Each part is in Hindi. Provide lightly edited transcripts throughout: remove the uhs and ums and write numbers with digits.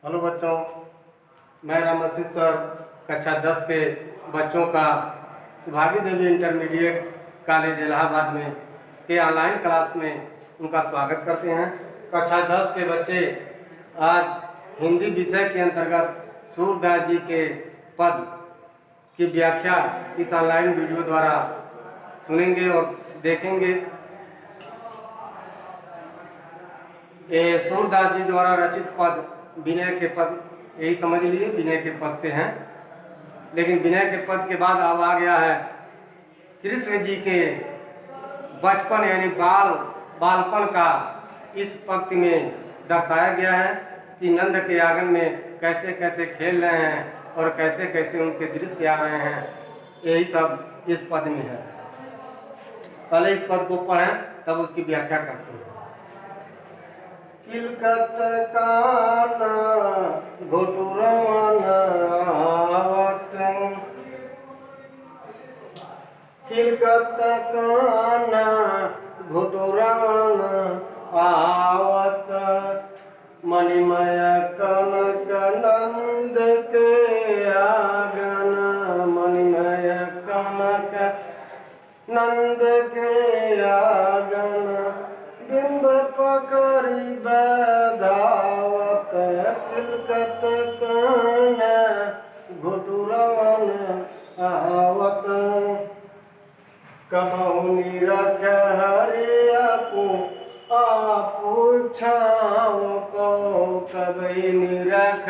हेलो बच्चों, मैं रामसिंह सर कक्षा 10 के बच्चों का सुभागी देवी इंटरमीडिएट कॉलेज इलाहाबाद में के ऑनलाइन क्लास में उनका स्वागत करते हैं। कक्षा 10 के बच्चे आज हिंदी विषय के अंतर्गत सूरदास जी के पद की व्याख्या इस ऑनलाइन वीडियो द्वारा सुनेंगे और देखेंगे। सूरदास जी द्वारा रचित पद विनय के पद, यही समझ लिए विनय के पद से हैं। लेकिन विनय के पद के बाद अब आ गया है कृष्ण जी के बचपन यानी बालपन का इस पंक्ति में दर्शाया गया है कि नंद के आंगन में कैसे कैसे खेल रहे हैं और कैसे कैसे उनके दृश्य आ रहे हैं। यही सब इस पद में है। पहले इस पद को पढ़ें तब उसकी व्याख्या करते हैं। किलकत काना घुटुरवन आवत, किलकत काना घुटुरवन आवत, मणिमय कनक नंद के आंगन, मणिमय कनक नंद के आंगन, बिंब पकड़ी बधावत, किलकत कान घुटुरवन आवत, कबहु निरख हरि आपू छाव को, कबही निरख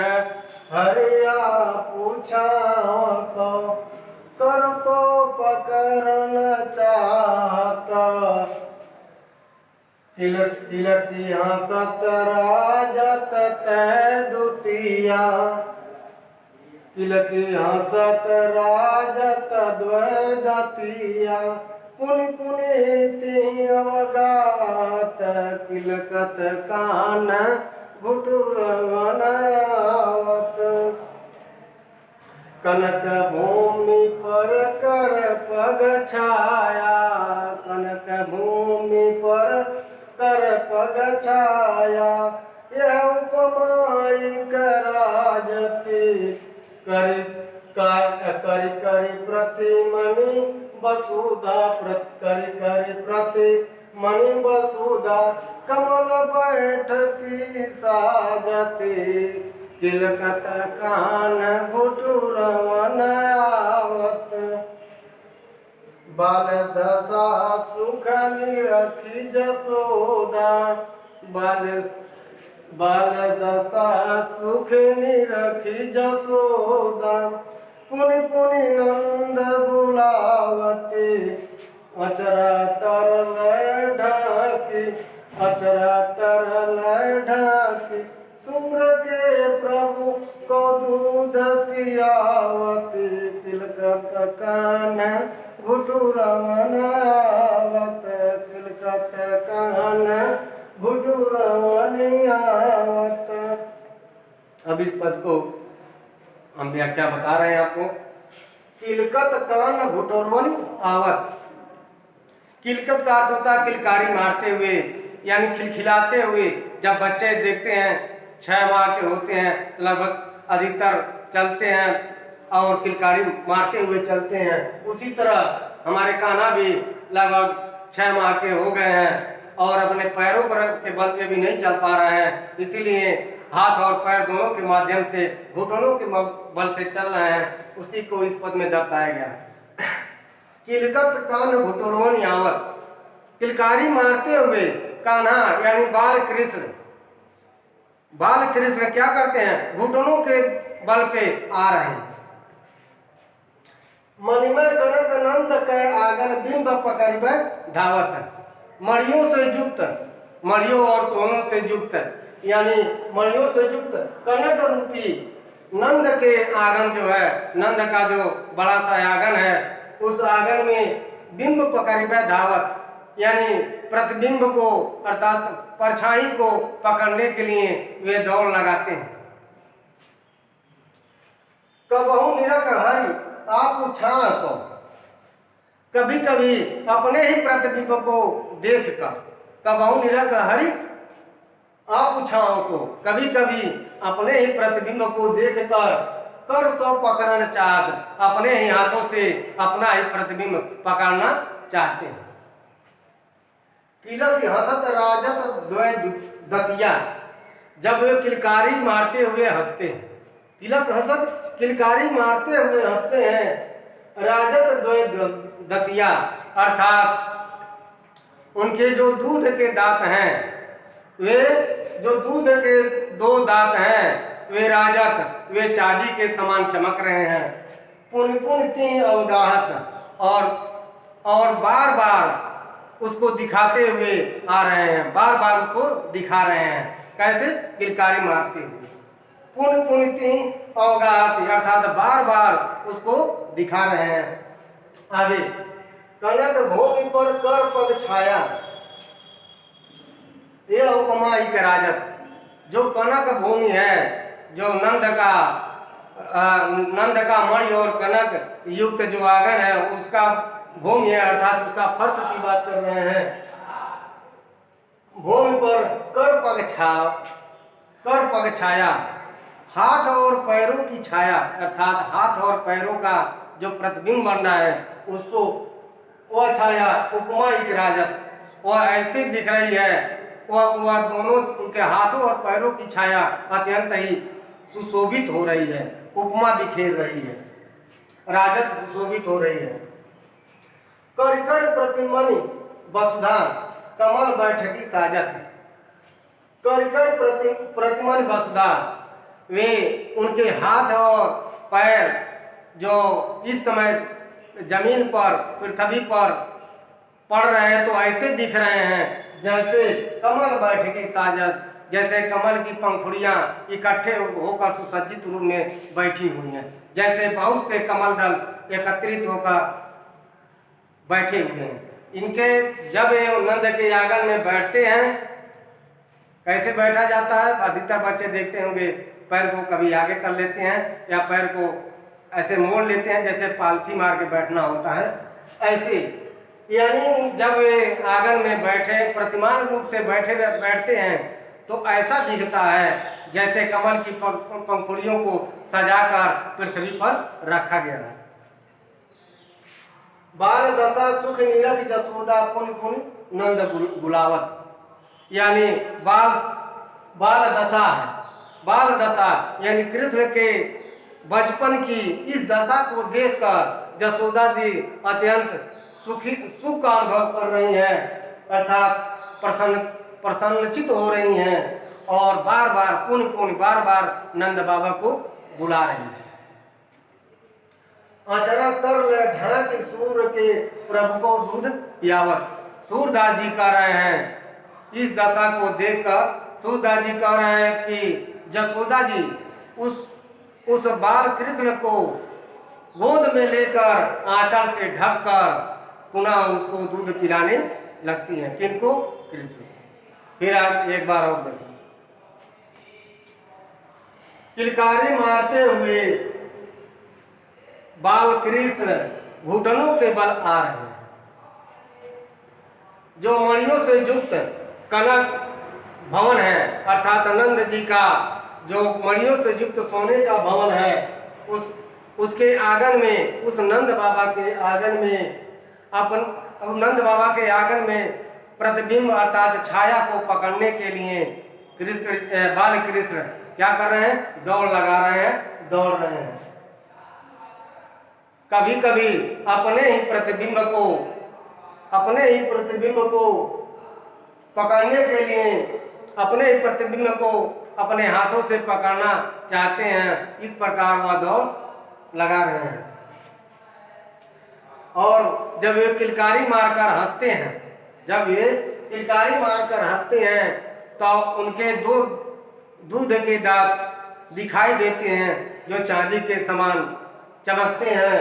हरि आपू छाव को, कर तो पकड़न चाहता, तिलकी हंसत राजत तै दुतिया, तिलकी हंसत राजत द्वैदतिया, पुनि पुनि अवगात, किलकत कान घुटुरवन आवत, कनक भूमि पर कर पग छाया, कनक भूमि पर कर पग छाया, यह उपमाई कराजती, करि करि प्रति मणि वसुधा, करि करि प्रति मणि वसुधा, कमल बैठकी साजती, किलकत कान घुटुरवन आवत, बाल दशा सुख निरखी जसोदा, बाल दशा सुख निरखी जसोदा, पुनि पुनि नंद बुलावती, अचरा तरल ढाकी, अचरा तरल ढाकी, सूर के प्रभु को दूध पियावती, तिलकत कान घुटुरवन आवत, तिलकत कान घुटुरवन आवत। अब इस पद को हम व्याख्या बता रहे हैं आपको। किलकत कान घुटुरवन आवत, किलकत का अर्थ होता है किलकारी मारते हुए यानी खिलखिलाते हुए। जब बच्चे देखते हैं 6 माह के होते हैं लगभग अधिकतर चलते हैं और किलकारी मारते हुए चलते हैं, उसी तरह हमारे कान्हा भी लगभग 6 माह के हो गए हैं और अपने पैरों पर के बल पे भी नहीं चल पा रहे हैं, इसीलिए हाथ और पैर दोनों के माध्यम से घुटनों के बल से चल रहे हैं। उसी को इस पद में दर्शाया गया है। किलकत कान घुटुरवन आवत, किलकारी मारते हुए कान्हा यानी बाल कृष्ण क्या करते हैं, घुटनों के बल पे आ रहे हैं। मणिमय कनक नंद के आंगन, बिंब पकड़िब धावत, मणियों से युक्त, मणियों और सोनों से युक्त यानी मणियों से युक्त कनक रूपी नंद के आंगन जो है, नंद का जो बड़ा सा आंगन है, उस आंगन में बिंब पकड़िब धावत यानी प्रतिबिंब को अर्थात परछाई को पकड़ने के लिए वे दौड़ लगाते हैं। कबहु निरख हरि आप छां को, कभी कभी अपने ही प्रतिबिंब को देखकर, कबहु निरख हरि आप छाओं को कभी कभी अपने ही प्रतिबिंब को देखकर कर सो पकड़ना चाहत, अपने ही हाथों से अपना ही प्रतिबिंब पकड़ना चाहते हैं। किलक हंसत राजत द्वय दतिया, जब वे किलकारी मारते हुए हंसते हैं। किलक हंसत किलकारी मारते हुए हंसते हैं। राजत द्वय दतिया अर्थात उनके जो दूध के दांत हैं, वे जो दूध के दो दांत हैं, वे राजत वे चांदी के समान चमक रहे हैं। पुन पुन तीन अवगाहत और बार बार उसको दिखाते हुए आ रहे हैं, बार बार उसको दिखा रहे हैं। कैसे? किलकारी मारते हुए। पुन पुन तीन अवगाहत अर्थात बार बार उसको दिखा रहे हैं। आगे कनक भूमि पर कर पग छाया, ये उपमा ही के राजत। जो कनक भूमि है, जो नंद का मणि और कनक युक्त जो आंगन है उसका भूमि है, अर्थात उसका फर्श की बात कर रहे हैं। भूमि पर कर पग छाया, हाथ और पैरों की छाया अर्थात हाथ और पैरों का जो प्रतिबिंब बन रहा है उसको वह छाया उपमा एक राजत, वह ऐसे दिख रही है, वह दोनों उनके हाथों और पैरों की छाया अत्यंत ही सुशोभित हो रही है, उपमा बिखेर रही है, राजत सुशोभित हो रही है। कर कर प्रतिमनि वसुधा कमल बैठकी साजत, कर कर प्रतिमन वसुधा, वे उनके हाथ और पैर जो इस समय जमीन पर पृथ्वी पर पड़ रहे हैं तो ऐसे दिख रहे हैं जैसे कमल बैठकी साजत, जैसे कमल की पंखुड़ियां इकट्ठे होकर सुसज्जित रूप में बैठी हुई हैं, जैसे बहुत से कमल दल एकत्रित होकर बैठे हुए हैं। इनके जब ये नंद के आंगन में बैठते हैं, कैसे बैठा जाता है? अधिकतर बच्चे देखते होंगे पैर को कभी आगे कर लेते हैं या पैर को ऐसे मोड़ लेते हैं जैसे पालथी मार के बैठना होता है, ऐसे। यानी जब वे आंगन में बैठे प्रतिमान रूप से बैठते हैं तो ऐसा दिखता है जैसे कमल की पंखुड़ियों को सजाकर पृथ्वी पर रखा गया है। बाल दशा सुख निरख जसोदा पुन पुन नंद बुलावत, यानी बाल दशा है। बाल दशा यानी कृष्ण के बचपन की इस दशा को देखकर जसोदा जी अत्यंत सुख का अनुभव कर रही हैं, अर्थात प्रसन्नचित हो रही हैं और बार बार नंद बाबा को बुला रही हैं। अचरा तर ढाक सूर्य के प्रभु को दूध पियावत, सूरदास जी कह रहे हैं इस दशा को देखकर, सूरदास जी कह रहे हैं कि जसोदा जी उस बाल कृष्ण को गोद में लेकर आंचल से ढककर पुनः उसको दूध पिलाने लगती हैं। किनको? कृष्ण। फिर आप एक बार और देखें, किलकारी मारते हुए बाल कृष्ण घुटनों के बल आ रहे हैं। जो मणियों से युक्त कनक भवन है, अर्थात नंद जी का जो मणियों से युक्त सोने का भवन है, उसके आंगन में, उस नंद बाबा के आंगन में नंद बाबा के आंगन में प्रतिबिंब अर्थात छाया को पकड़ने के लिए बाल कृष्ण क्या कर रहे हैं? दौड़ लगा रहे हैं, दौड़ रहे हैं। कभी कभी अपने ही प्रतिबिंब को पकड़ने के लिए अपने ही प्रतिबिंब को अपने हाथों से पकड़ना चाहते हैं, इस प्रकार वह दौड़ लगा रहे हैं। और जब ये किलकारी मारकर हंसते हैं, तो उनके दो दूध के दांत दिखाई देते हैं जो चांदी के समान चमकते हैं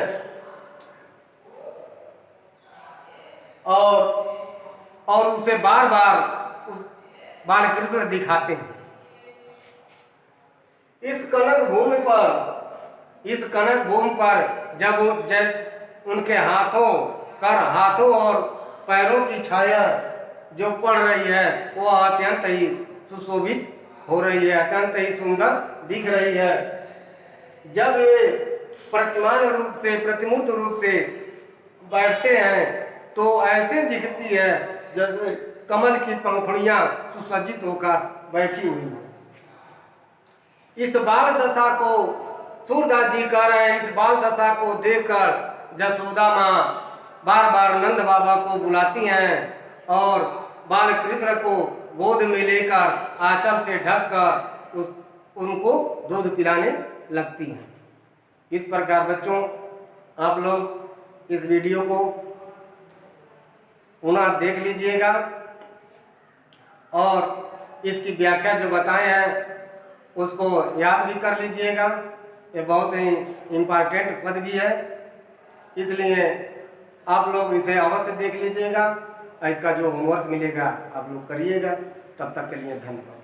और उसे बार बार बालकृष्ण दिखाते हैं। इस कनक भूमि पर जब उनके हाथों और पैरों की छाया जो पड़ रही है वो अत्यंत ही सुशोभित हो रही है, अत्यंत ही सुंदर दिख रही है। जब ये प्रतिमान रूप से, प्रतिमूर्त रूप से बैठते हैं तो ऐसे दिखती है जैसे कमल की पंखुड़ियां सुसज्जित होकर बैठी हुई हैं। इस बाल दशा को सूरदास जी कह रहे हैं, इस बाल दशा को देखकर जसोदा माँ बार बार नंद बाबा को बुलाती हैं और बाल कृष्ण को गोद में लेकर आंचल से ढककर उनको दूध पिलाने लगती हैं। इस प्रकार बच्चों, आप लोग इस वीडियो को पुनः देख लीजिएगा और इसकी व्याख्या जो बताए हैं उसको याद भी कर लीजिएगा। ये बहुत ही इम्पॉर्टेंट पद भी है, इसलिए आप लोग इसे अवश्य देख लीजिएगा। इसका जो होमवर्क मिलेगा आप लोग करिएगा। तब तक के लिए धन्यवाद।